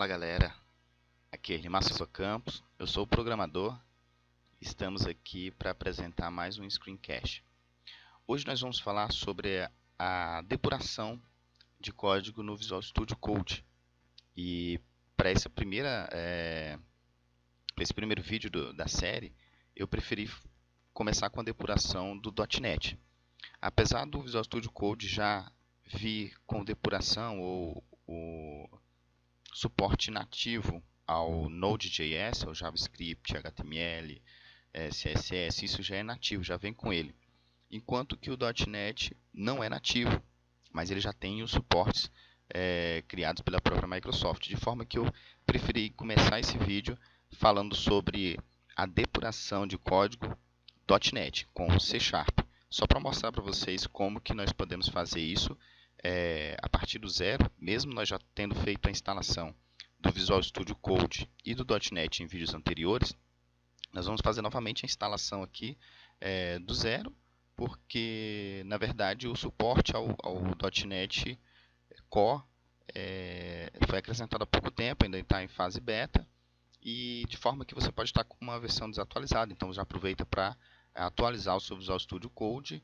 Fala galera, aqui é Elimar Silva Campos, eu sou programador. Estamos aqui para apresentar mais um screencast. Hoje nós vamos falar sobre a depuração de código no Visual Studio Code. E para esse primeiro vídeo da série, eu preferi começar com a depuração do .NET. Apesar do Visual Studio Code já vir com depuração ou o suporte nativo ao Node.js, ao JavaScript, HTML, CSS, isso já é nativo, já vem com ele. Enquanto que o .NET não é nativo, mas ele já tem os suportes criados pela própria Microsoft. De forma que eu preferi começar esse vídeo falando sobre a depuração de código .NET com C#. Só para mostrar para vocês como que nós podemos fazer isso a partir do zero, mesmo nós já tendo feito a instalação do Visual Studio Code e do .NET em vídeos anteriores. Nós vamos fazer novamente a instalação aqui do zero, porque na verdade o suporte ao .NET Core foi acrescentado há pouco tempo, ainda está em fase beta, e de forma que você pode estar com uma versão desatualizada. Então já aproveita para atualizar o seu Visual Studio Code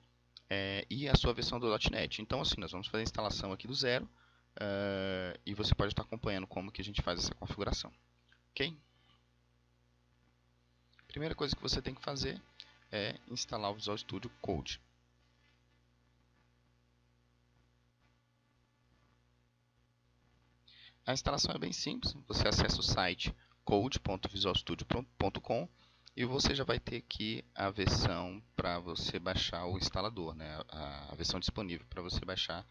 e a sua versão do .NET. Então assim, nós vamos fazer a instalação aqui do zero, e você pode estar acompanhando como que a gente faz essa configuração. Ok? Primeira coisa que você tem que fazer é instalar o Visual Studio Code. A instalação é bem simples. Você acessa o site code.visualstudio.com e você já vai ter aqui a versão para você baixar o instalador, né? A versão disponível para você baixar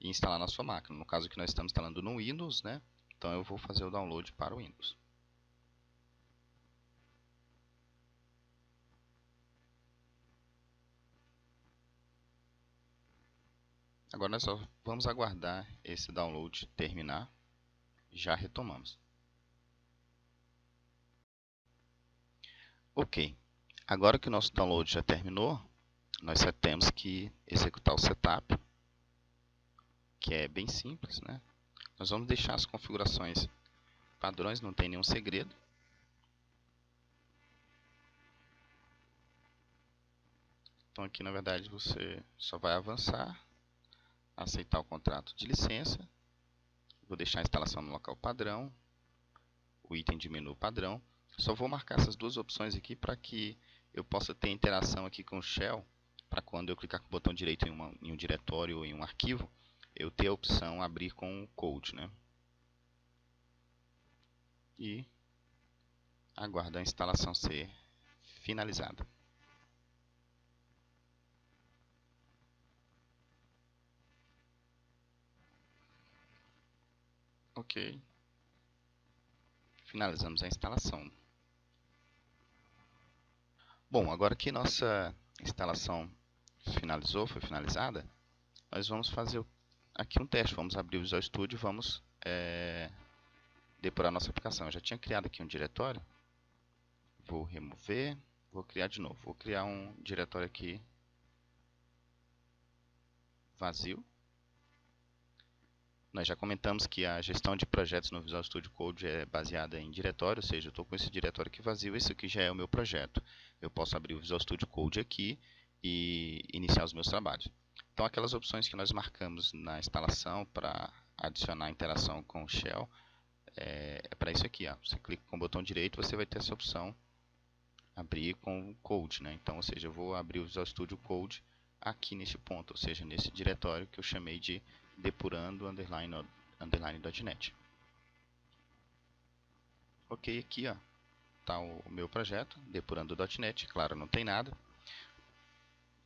e instalar na sua máquina. No caso que nós estamos instalando no Windows, né? Então eu vou fazer o download para o Windows. Agora nós só vamos aguardar esse download terminar. Já retomamos. Ok, agora que o nosso download já terminou, nós só temos que executar o setup, que é bem simples, né? Nós vamos deixar as configurações padrões, não tem nenhum segredo. Então aqui na verdade você só vai avançar, aceitar o contrato de licença. Vou deixar a instalação no local padrão, o item de menu padrão. Só vou marcar essas duas opções aqui para que eu possa ter interação aqui com o Shell, para quando eu clicar com o botão direito em um diretório ou em um arquivo, eu ter a opção abrir com o code, né? E aguardo a instalação ser finalizada. Ok. Finalizamos a instalação. Bom, agora que nossa instalação foi finalizada, nós vamos fazer aqui um teste. Vamos abrir o Visual Studio e vamos depurar nossa aplicação. Eu já tinha criado aqui um diretório. Vou remover, vou criar de novo. Vou criar um diretório aqui vazio. Nós já comentamos que a gestão de projetos no Visual Studio Code é baseada em diretório, ou seja, eu estou com esse diretório aqui vazio, esse aqui já é o meu projeto. Eu posso abrir o Visual Studio Code aqui e iniciar os meus trabalhos. Então, aquelas opções que nós marcamos na instalação para adicionar interação com o Shell, é para isso aqui. Ó. Você clica com o botão direito, você vai ter essa opção, abrir com o Code, né? Então, ou seja, eu vou abrir o Visual Studio Code aqui nesse ponto, ou seja, nesse diretório que eu chamei de depurando __.net. Ok, aqui está o meu projeto, depurando.net. Claro, não tem nada.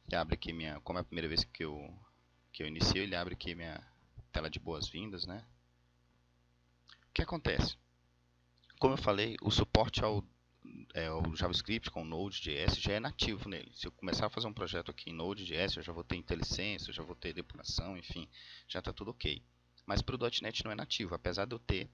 Ele abre aqui como é a primeira vez que eu inicio, ele abre aqui minha tela de boas-vindas, né? O que acontece? Como eu falei, o suporte ao JavaScript com Node.js já é nativo nele. Se eu começar a fazer um projeto aqui em Node.js, eu já vou ter IntelliSense, eu já vou ter depuração, enfim, já está tudo ok. Mas para o .NET não é nativo, apesar de eu ter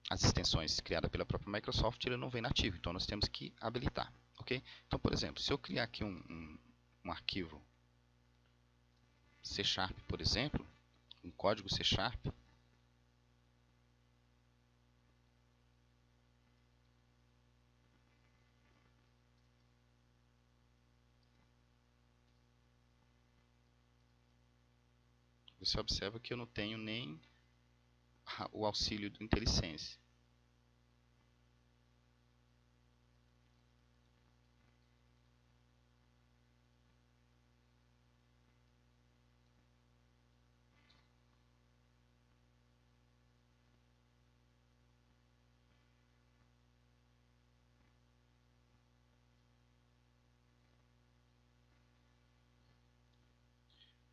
as extensões criadas pela própria Microsoft, ele não vem nativo, então nós temos que habilitar. Okay? Então, por exemplo, se eu criar aqui um arquivo C#, por exemplo, um código C#, você observa que eu não tenho nem o auxílio do IntelliSense.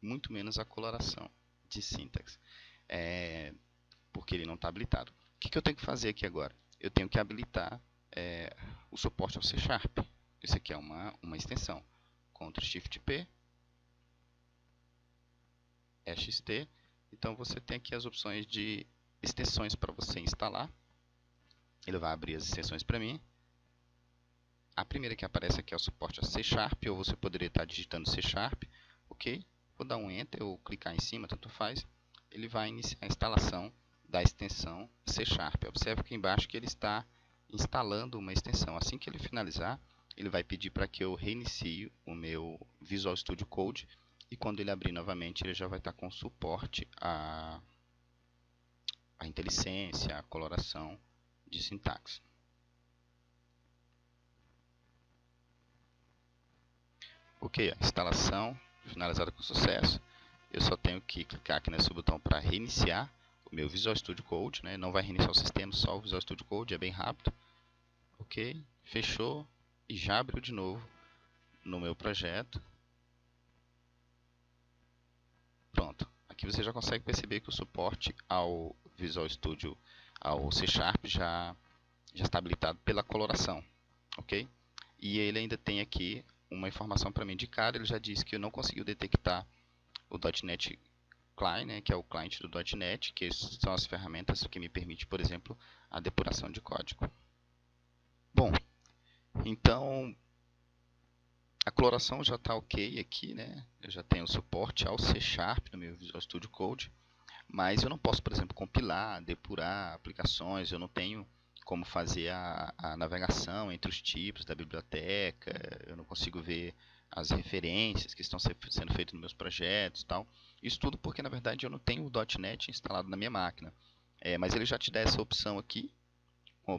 Muito menos a coloração de sintaxe, porque ele não está habilitado. O que eu tenho que fazer aqui agora? Eu tenho que habilitar o suporte ao C#. Isso aqui é uma extensão. Ctrl Shift P, EXT. Então você tem aqui as opções de extensões para você instalar. Ele vai abrir as extensões para mim. A primeira que aparece aqui é o suporte a C#, ou você poderia estar digitando C#, ok? Vou dar um Enter ou clicar em cima, tanto faz. Ele vai iniciar a instalação da extensão C#. Observe aqui embaixo que ele está instalando uma extensão. Assim que ele finalizar, ele vai pedir para que eu reinicie o meu Visual Studio Code. E quando ele abrir novamente, ele já vai estar com suporte a IntelliSense, a coloração de sintaxe. Ok, a instalação finalizada com sucesso. Eu só tenho que clicar aqui nesse botão para reiniciar o meu Visual Studio Code, né? Não vai reiniciar o sistema, só o Visual Studio Code, é bem rápido. Ok, fechou e já abriu de novo no meu projeto. Pronto, aqui você já consegue perceber que o suporte ao Visual Studio, ao C# já está habilitado pela coloração, ok? E ele ainda tem aqui uma informação para me indicar, ele já disse que eu não conseguiu detectar o .NET Client, né, que é o cliente do .NET, que são as ferramentas que me permitem, por exemplo, a depuração de código. Bom, então a coloração já está ok aqui, né? Eu já tenho suporte ao C# no meu Visual Studio Code, mas eu não posso, por exemplo, compilar, depurar aplicações, eu não tenho como fazer a navegação entre os tipos da biblioteca, eu não consigo ver as referências que estão sendo feitas nos meus projetos e tal. Isso tudo porque, na verdade, eu não tenho o .NET instalado na minha máquina. Mas ele já te dá essa opção aqui, com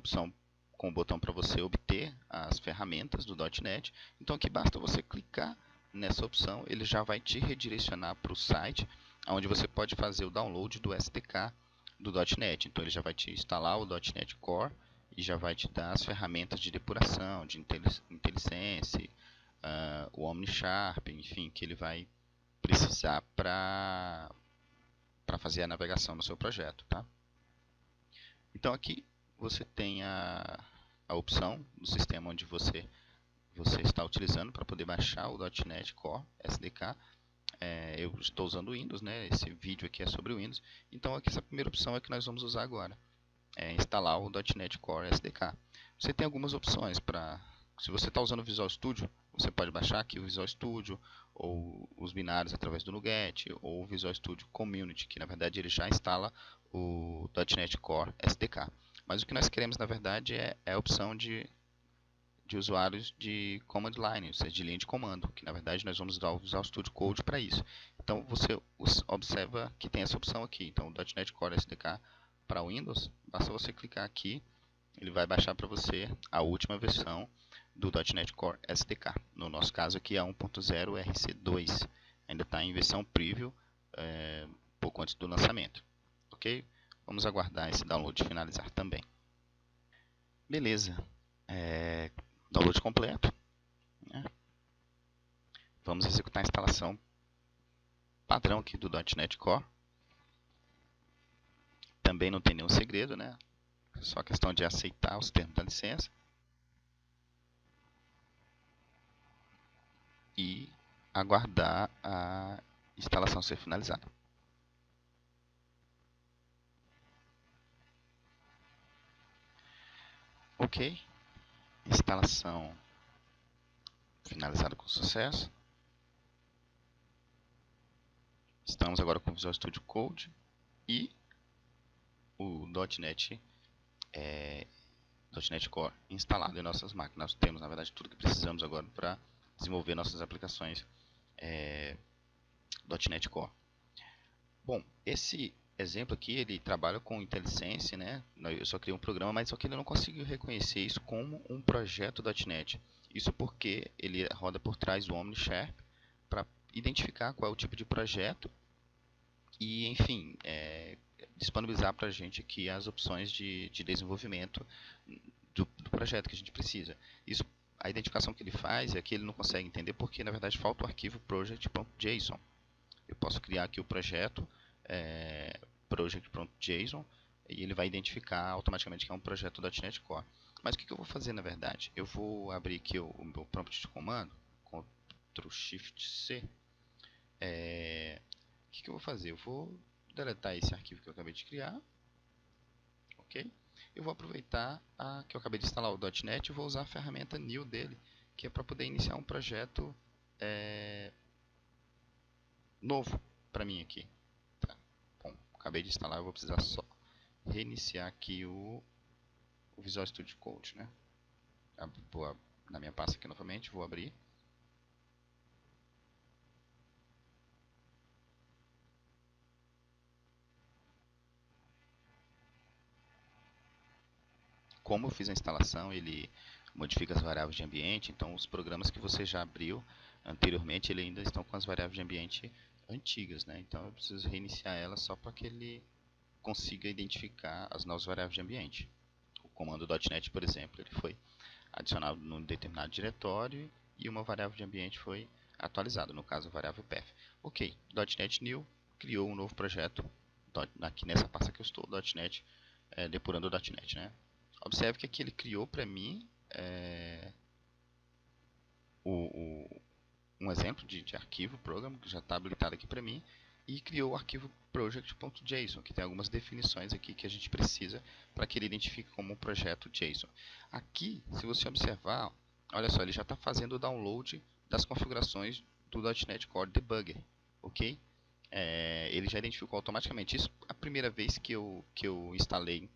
o botão para você obter as ferramentas do .NET. Então aqui basta você clicar nessa opção, ele já vai te redirecionar para o site, onde você pode fazer o download do SDK do .NET. Então ele já vai te instalar o .NET Core e já vai te dar as ferramentas de depuração, de IntelliSense, o OmniSharp, enfim, que ele vai precisar para fazer a navegação no seu projeto, tá? Então aqui você tem a opção do sistema onde você está utilizando para poder baixar o .NET Core SDK. Eu estou usando o Windows, né? Esse vídeo aqui é sobre o Windows. Então aqui essa primeira opção é que nós vamos usar agora. Instalar o .NET Core SDK. Você tem algumas opções para... Se você está usando o Visual Studio, você pode baixar aqui o Visual Studio, ou os binários através do NuGet, ou o Visual Studio Community, que na verdade ele já instala o .NET Core SDK. Mas o que nós queremos na verdade é a opção de usuários de command line, ou seja, de linha de comando, que na verdade nós vamos usar o Visual Studio Code para isso. Então você observa que tem essa opção aqui, então o .NET Core SDK para Windows, basta você clicar aqui, ele vai baixar para você a última versão do .NET Core SDK. No nosso caso aqui é 1.0 RC2, ainda está em versão preview, pouco antes do lançamento. Ok? Vamos aguardar esse download finalizar também. Beleza. Download completo. Né? Vamos executar a instalação padrão aqui do .NET Core. Também não tem nenhum segredo, né? É só questão de aceitar os termos da licença. E aguardar a instalação ser finalizada. Ok. Instalação finalizada com sucesso. Estamos agora com o Visual Studio Code e o .NET Core instalado em nossas máquinas. Nós temos, na verdade, tudo que precisamos agora para desenvolver nossas aplicações .NET Core. Bom, esse exemplo aqui, ele trabalha com IntelliSense, né? Eu só criei um programa, mas só que ele não conseguiu reconhecer isso como um projeto .NET. Isso porque ele roda por trás do OmniSharp para identificar qual é o tipo de projeto e, enfim, disponibilizar para a gente aqui as opções de desenvolvimento do projeto que a gente precisa. Isso, a identificação que ele faz é que ele não consegue entender porque, na verdade, falta o arquivo project.json. Eu posso criar aqui o projeto project.json e ele vai identificar automaticamente que é um projeto .NET Core. Mas o que eu vou fazer, na verdade? Eu vou abrir aqui o meu prompt de comando, Ctrl Shift C. O que eu vou fazer? Eu vou deletar esse arquivo que eu acabei de criar, ok? Eu vou aproveitar que eu acabei de instalar o .NET e vou usar a ferramenta new dele, que é para poder iniciar um projeto novo para mim aqui. Tá? Bom, acabei de instalar, eu vou precisar só reiniciar aqui o Visual Studio Code, né? Vou na minha pasta aqui novamente, vou abrir. Como eu fiz a instalação, ele modifica as variáveis de ambiente, então os programas que você já abriu anteriormente, ele ainda estão com as variáveis de ambiente antigas, né? Então eu preciso reiniciar ela só para que ele consiga identificar as novas variáveis de ambiente. O comando .NET, por exemplo, ele foi adicionado num determinado diretório e uma variável de ambiente foi atualizada, no caso a variável path. Ok, .NET New criou um novo projeto, aqui nessa pasta que eu estou, .NET, depurando o .NET, né? Observe que aqui ele criou para mim um exemplo de arquivo, program, que já está habilitado aqui para mim, e criou o arquivo project.json, que tem algumas definições aqui que a gente precisa para que ele identifique como um projeto JSON. Aqui, se você observar, olha só, ele já está fazendo o download das configurações do .NET Core Debugger, ok? Ele já identificou automaticamente. Isso a primeira vez que eu instalei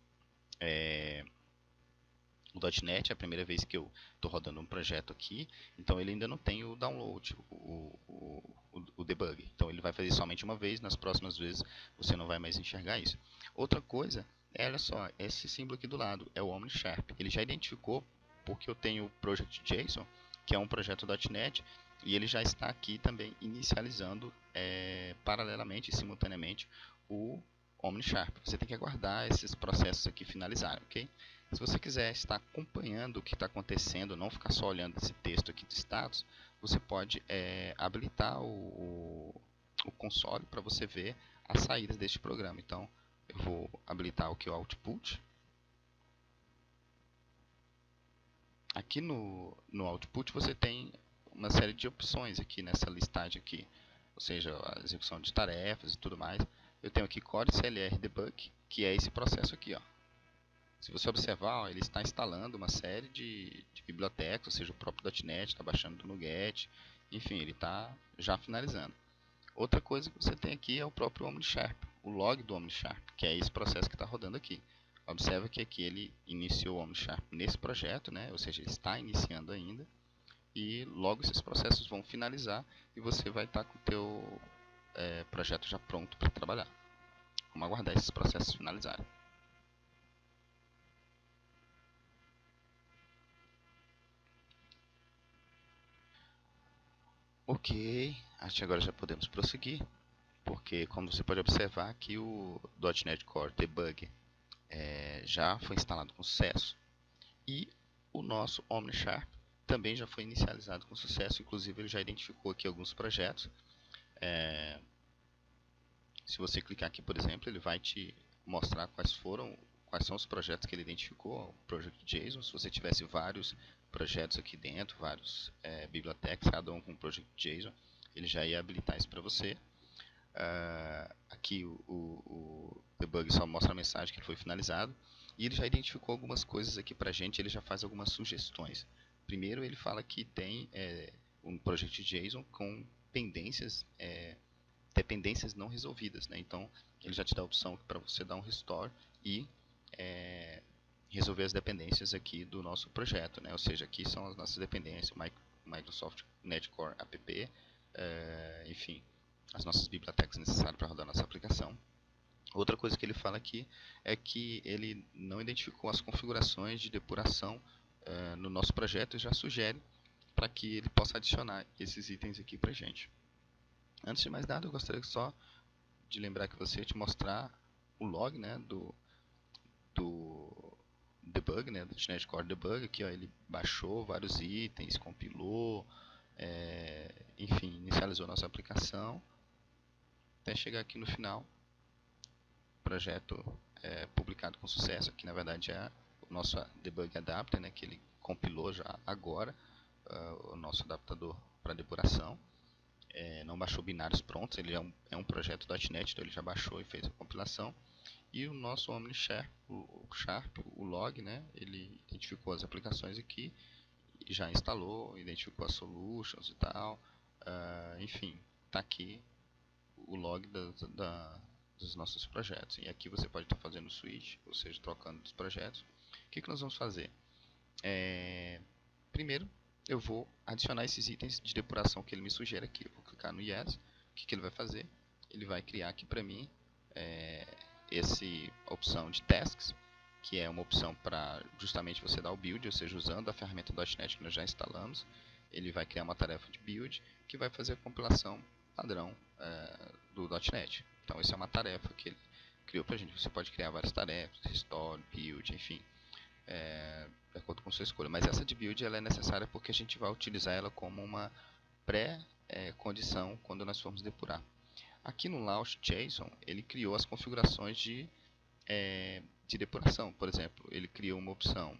o .NET, é a primeira vez que eu estou rodando um projeto aqui, então ele ainda não tem o download, o debug. Então ele vai fazer somente uma vez, nas próximas vezes você não vai mais enxergar isso. Outra coisa, olha só, esse símbolo aqui do lado é o OmniSharp. Ele já identificou porque eu tenho o Project.json, que é um projeto .NET, e ele já está aqui também inicializando paralelamente e simultaneamente o OmniSharp. Você tem que aguardar esses processos aqui finalizarem, ok? Se você quiser estar acompanhando o que está acontecendo, não ficar só olhando esse texto aqui de status, você pode habilitar o console para você ver as saídas deste programa. Então, eu vou habilitar aqui o Output. Aqui no Output você tem uma série de opções aqui nessa listagem aqui, ou seja, a execução de tarefas e tudo mais. Eu tenho aqui Core CLR Debug, que é esse processo aqui, ó. Se você observar, ó, ele está instalando uma série de bibliotecas, ou seja, o próprio .NET está baixando do NuGet, enfim, ele está já finalizando. Outra coisa que você tem aqui é o próprio OmniSharp, o log do OmniSharp, que é esse processo que está rodando aqui. Observa que aqui ele iniciou o OmniSharp nesse projeto, né? Ou seja, ele está iniciando ainda, e logo esses processos vão finalizar e você vai estar com o teu projeto já pronto para trabalhar. Vamos aguardar esses processos finalizarem. Ok, acho que agora já podemos prosseguir, porque como você pode observar aqui o .NET Core Debug já foi instalado com sucesso e o nosso OmniSharp também já foi inicializado com sucesso, inclusive ele já identificou aqui alguns projetos. Se você clicar aqui, por exemplo, ele vai te mostrar quais são os projetos que ele identificou, o Project.json. Se você tivesse vários projetos aqui dentro, vários bibliotecas, cada um com Project.json, ele já ia habilitar isso para você. Aqui o debug só mostra a mensagem que ele foi finalizado e ele já identificou algumas coisas aqui para a gente, ele já faz algumas sugestões. Primeiro ele fala que tem um Project.json com dependências não resolvidas, né? Então ele já te dá a opção para você dar um restore e resolver as dependências aqui do nosso projeto, né? Ou seja, aqui são as nossas dependências, Microsoft NetCore app, enfim, as nossas bibliotecas necessárias para rodar a nossa aplicação. Outra coisa que ele fala aqui é que ele não identificou as configurações de depuração no nosso projeto e já sugere para que ele possa adicionar esses itens aqui para a gente. Antes de mais nada, eu gostaria só de lembrar que você ia te mostrar o log, né, do debug, né, do .NET Core Debug. Aqui, ó, ele baixou vários itens, compilou, enfim, inicializou nossa aplicação, até chegar aqui no final. Projeto publicado com sucesso. Aqui, na verdade, é o nosso Debug Adapter, né, que ele compilou já agora, o nosso adaptador para depuração. Não baixou binários prontos, ele é um projeto .NET, então ele já baixou e fez a compilação. E o nosso OmniSharp, o log, né, ele identificou as aplicações aqui, e já instalou, identificou as solutions e tal. Enfim, está aqui o log dos nossos projetos. E aqui você pode estar fazendo switch, ou seja, trocando dos projetos. O que nós vamos fazer? Primeiro, eu vou adicionar esses itens de depuração que ele me sugere aqui. Eu vou clicar no Yes. O que ele vai fazer? Ele vai criar aqui para mim essa opção de Tasks, que é uma opção para justamente você dar o build, ou seja, usando a ferramenta .NET que nós já instalamos. Ele vai criar uma tarefa de build que vai fazer a compilação padrão do .NET. Então, essa é uma tarefa que ele criou para a gente. Você pode criar várias tarefas, restore, build, enfim, de acordo com sua escolha. Mas essa de build ela é necessária porque a gente vai utilizar ela como uma pré-condição quando nós formos depurar. Aqui no Launch.json, ele criou as configurações de depuração. Por exemplo, ele criou uma opção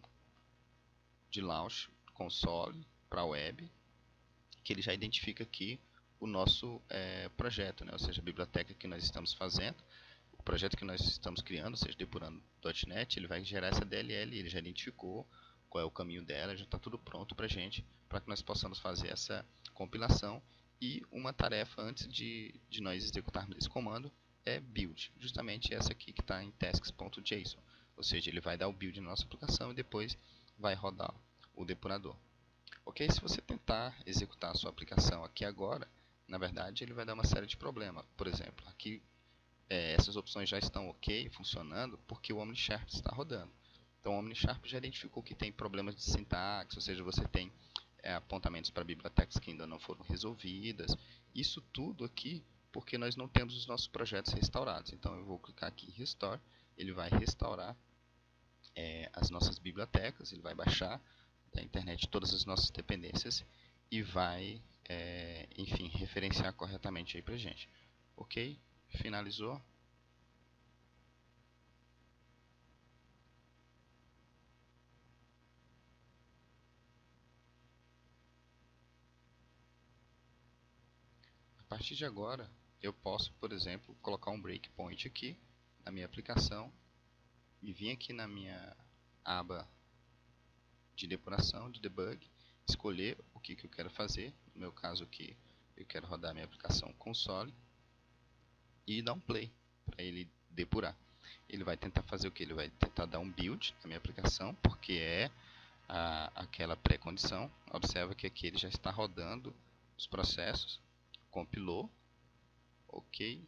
de Launch Console para web, que ele já identifica aqui o nosso projeto, né? Ou seja, a biblioteca que nós estamos fazendo, o projeto que nós estamos criando, ou seja, depurando .NET, ele vai gerar essa DLL, ele já identificou qual é o caminho dela, já está tudo pronto para a gente, para que nós possamos fazer essa compilação. E uma tarefa antes de nós executarmos esse comando é build, justamente essa aqui que está em tasks.json, ou seja, ele vai dar o build na nossa aplicação e depois vai rodar o depurador. Ok? Se você tentar executar a sua aplicação aqui agora, na verdade ele vai dar uma série de problemas. Por exemplo, aqui essas opções já estão ok, funcionando, porque o OmniSharp está rodando. Então o OmniSharp já identificou que tem problemas de sintaxe, ou seja, você tem apontamentos para bibliotecas que ainda não foram resolvidas. Isso tudo aqui porque nós não temos os nossos projetos restaurados. Então eu vou clicar aqui em Restore, ele vai restaurar as nossas bibliotecas, ele vai baixar da internet todas as nossas dependências e vai, enfim, referenciar corretamente aí pra gente. Ok? Finalizou. A partir de agora, eu posso, por exemplo, colocar um breakpoint aqui na minha aplicação e vir aqui na minha aba de depuração, de debug, escolher o que eu quero fazer. No meu caso aqui, eu quero rodar minha aplicação console e dar um play para ele depurar. Ele vai tentar fazer o que? Ele vai tentar dar um build na minha aplicação, porque é aquela pré-condição. Observa que aqui ele já está rodando os processos, compilou, ok,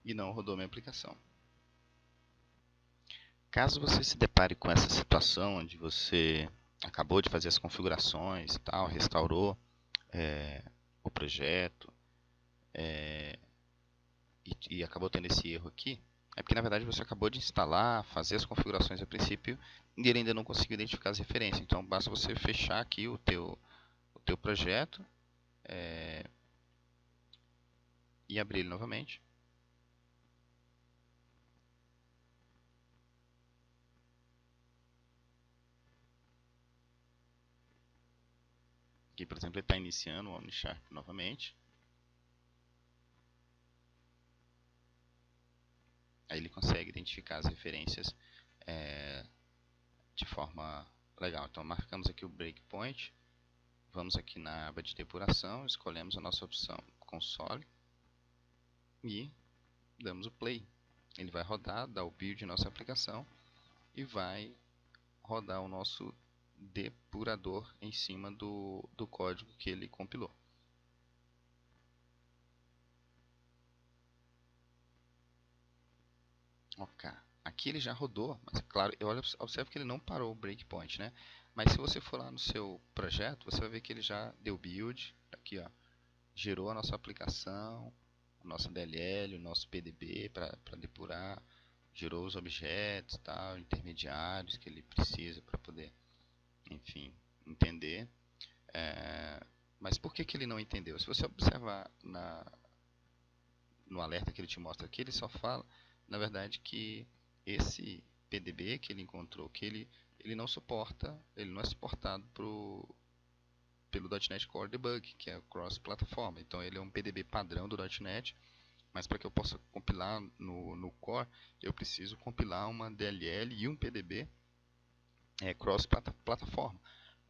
e não rodou minha aplicação. Caso você se depare com essa situação onde você acabou de fazer as configurações e tal, restaurou o projeto e acabou tendo esse erro aqui, é porque na verdade você acabou de instalar, fazer as configurações a princípio e ele ainda não conseguiu identificar as referências. Então basta você fechar aqui o teu projeto e abrir ele novamente. Aqui, por exemplo, ele está iniciando o OmniSharp novamente. Aí ele consegue identificar as referências de forma legal. Então marcamos aqui o breakpoint. Vamos aqui na aba de depuração, escolhemos a nossa opção console e damos o play. Ele vai rodar, dar o build de nossa aplicação e vai rodar o nosso depurador em cima do código que ele compilou. Ok, aqui ele já rodou, mas claro, observe que ele não parou o breakpoint, né? Mas se você for lá no seu projeto, você vai ver que ele já deu build, aqui ó, gerou a nossa aplicação, a nossa DLL, o nosso PDB para depurar, gerou os objetos, tal, intermediários que ele precisa para poder, enfim, entender. Mas por que ele não entendeu? Se você observar no alerta que ele te mostra aqui, ele só fala, na verdade, que esse PDB que ele encontrou, que ele não suporta, ele não é suportado pelo .NET Core Debug, que é cross-plataforma. Então ele é um PDB padrão do .NET, mas para que eu possa compilar no Core, eu preciso compilar uma DLL e um PDB cross-plataforma.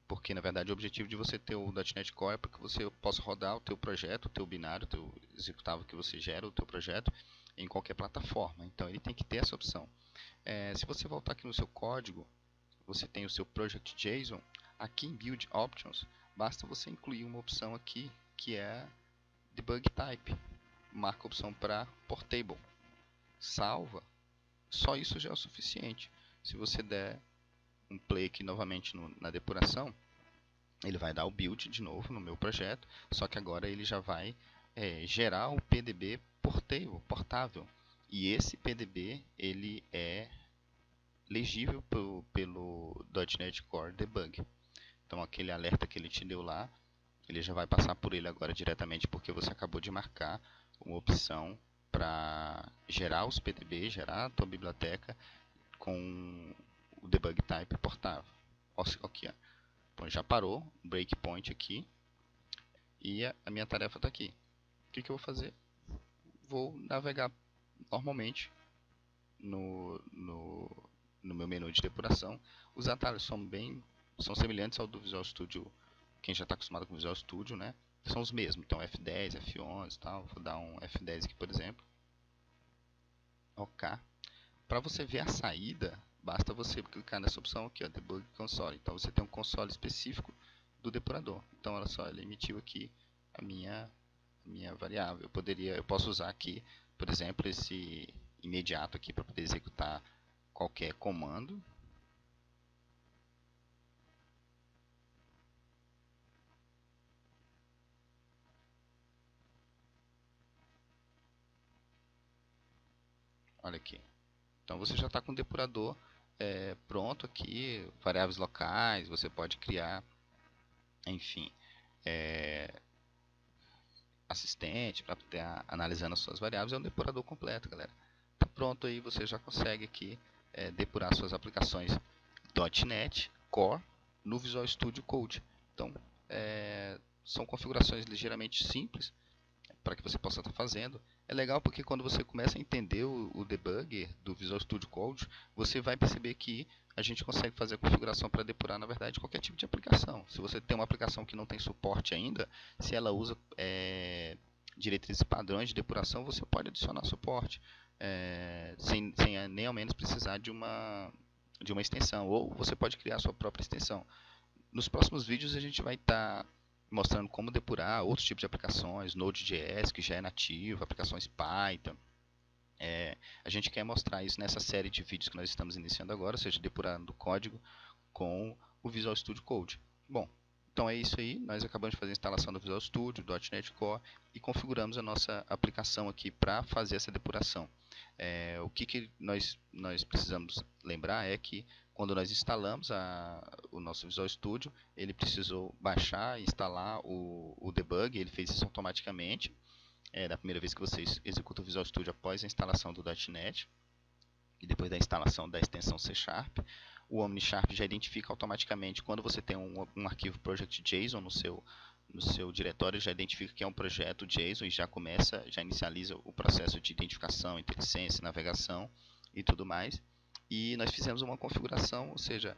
Porque, na verdade, o objetivo de você ter o .NET Core é para que você possa rodar o teu projeto, o teu binário, o teu executável que você gera, o teu projeto, em qualquer plataforma. Então, ele tem que ter essa opção. Se você voltar aqui no seu código, você tem o seu Project JSON. Aqui em Build Options, basta você incluir uma opção aqui, que é Debug Type. Marca a opção para Portable. Salva. Só isso já é o suficiente. Se você der um play aqui novamente na depuração, ele vai dar o build de novo no meu projeto, só que agora ele já vai gerar o PDB portável. E esse PDB ele é legível pelo .NET Core Debug. Então aquele alerta que ele te deu lá, ele já vai passar por ele agora diretamente, porque você acabou de marcar uma opção para gerar os PDB, gerar a tua biblioteca com o debug type portável. Aqui, ó. Então já parou o breakpoint aqui e a minha tarefa está aqui. O que eu vou fazer? Vou navegar normalmente no meu menu de depuração. Os atalhos são semelhantes ao do Visual Studio. Quem já está acostumado com o Visual Studio, né? São os mesmos. Então F10, F11 e tal. Vou dar um F10 aqui, por exemplo. OK. Para você ver a saída, basta você clicar nessa opção aqui, ó, Debug Console. Então você tem um console específico do depurador. Então olha só, ele emitiu aqui a minha variável. Eu posso usar aqui, por exemplo, esse imediato aqui para poder executar qualquer comando. Olha aqui. Então você já está com o depurador pronto aqui, variáveis locais, você pode criar, enfim, assistente para estar analisando as suas variáveis. É um depurador completo, galera. Tá pronto aí, você já consegue aqui depurar suas aplicações .NET Core no Visual Studio Code. Então, são configurações ligeiramente simples para que você possa estar fazendo. É legal porque quando você começa a entender o debugger do Visual Studio Code, você vai perceber que a gente consegue fazer a configuração para depurar, na verdade, qualquer tipo de aplicação. Se você tem uma aplicação que não tem suporte ainda, se ela usa diretrizes padrões de depuração, você pode adicionar suporte, sem nem ao menos precisar de uma extensão, ou você pode criar a sua própria extensão. Nos próximos vídeos a gente vai estar mostrando como depurar outros tipos de aplicações, Node.js, que já é nativo, aplicações Python. A gente quer mostrar isso nessa série de vídeos que nós estamos iniciando agora, ou seja, depurando código com o Visual Studio Code. Bom, então é isso aí, nós acabamos de fazer a instalação do Visual Studio, do .NET Core, e configuramos a nossa aplicação aqui para fazer essa depuração. O que nós precisamos lembrar é que quando nós instalamos o nosso Visual Studio, ele precisou baixar e instalar o debug, ele fez isso automaticamente. Da primeira vez que você executa o Visual Studio após a instalação do .NET e depois da instalação da extensão C#. O OmniSharp já identifica automaticamente quando você tem um arquivo Project JSON no seu diretório, já identifica que é um projeto JSON e já inicializa o processo de identificação, IntelliSense, navegação e tudo mais. E nós fizemos uma configuração, ou seja,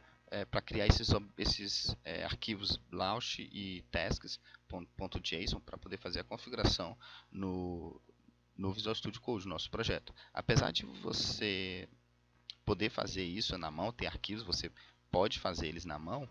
para criar esses arquivos launch e tasks.json para poder fazer a configuração no Visual Studio Code, nosso projeto. Apesar de você poder fazer isso na mão, ter arquivos, você pode fazer eles na mão,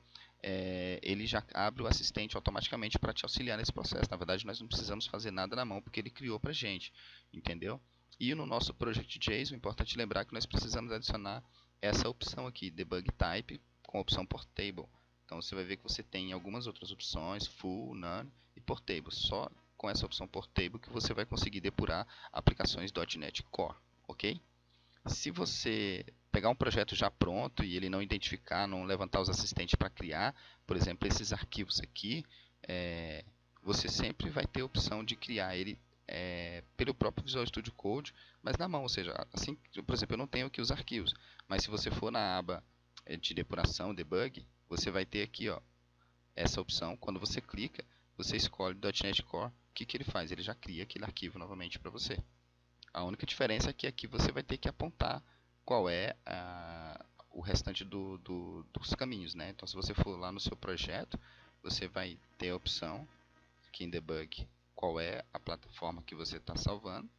ele já abre o assistente automaticamente para te auxiliar nesse processo. Na verdade, nós não precisamos fazer nada na mão, porque ele criou para a gente, entendeu? E no nosso Project JSON, é importante lembrar que nós precisamos adicionar essa opção aqui, Debug Type, com a opção Portable. Então, você vai ver que você tem algumas outras opções, Full, None e Portable. Só com essa opção Portable que você vai conseguir depurar aplicações .NET Core, ok? Se você pegar um projeto já pronto e ele não identificar, não levantar os assistentes para criar, por exemplo, esses arquivos aqui, você sempre vai ter a opção de criar ele pelo próprio Visual Studio Code, mas na mão, ou seja, assim, por exemplo, eu não tenho aqui os arquivos, mas se você for na aba de depuração, debug, você vai ter aqui, ó, essa opção. Quando você clica, você escolhe .NET Core, o que ele faz? Ele já cria aquele arquivo novamente para você. A única diferença é que aqui você vai ter que apontar qual é o restante dos caminhos, né? Então, se você for lá no seu projeto, você vai ter a opção aqui em Debug, qual é a plataforma que você está salvando.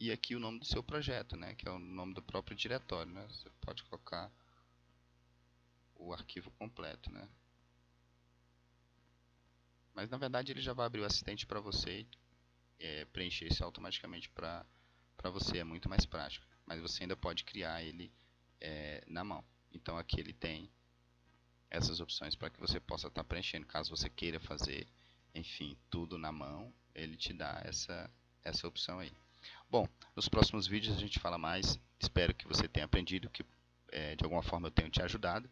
E aqui o nome do seu projeto, né? Que é o nome do próprio diretório, né? Você pode colocar o arquivo completo, né? Mas na verdade ele já vai abrir o assistente para você e preencher isso automaticamente para você, é muito mais prático. Mas você ainda pode criar ele na mão. Então aqui ele tem essas opções para que você possa estar preenchendo. Caso você queira fazer, enfim, tudo na mão, ele te dá essa opção aí. Bom, nos próximos vídeos a gente fala mais. Espero que você tenha aprendido, que de alguma forma eu tenha te ajudado.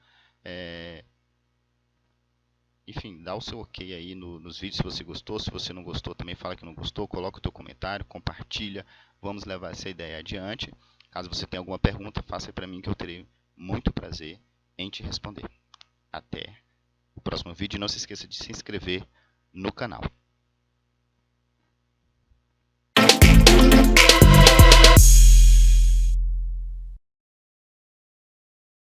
Enfim, dá o seu ok aí nos vídeos se você gostou. Se você não gostou, também fala que não gostou. Coloca o teu comentário, compartilha. Vamos levar essa ideia adiante. Caso você tenha alguma pergunta, faça para mim que eu terei muito prazer em te responder. Até o próximo vídeo. E não se esqueça de se inscrever no canal.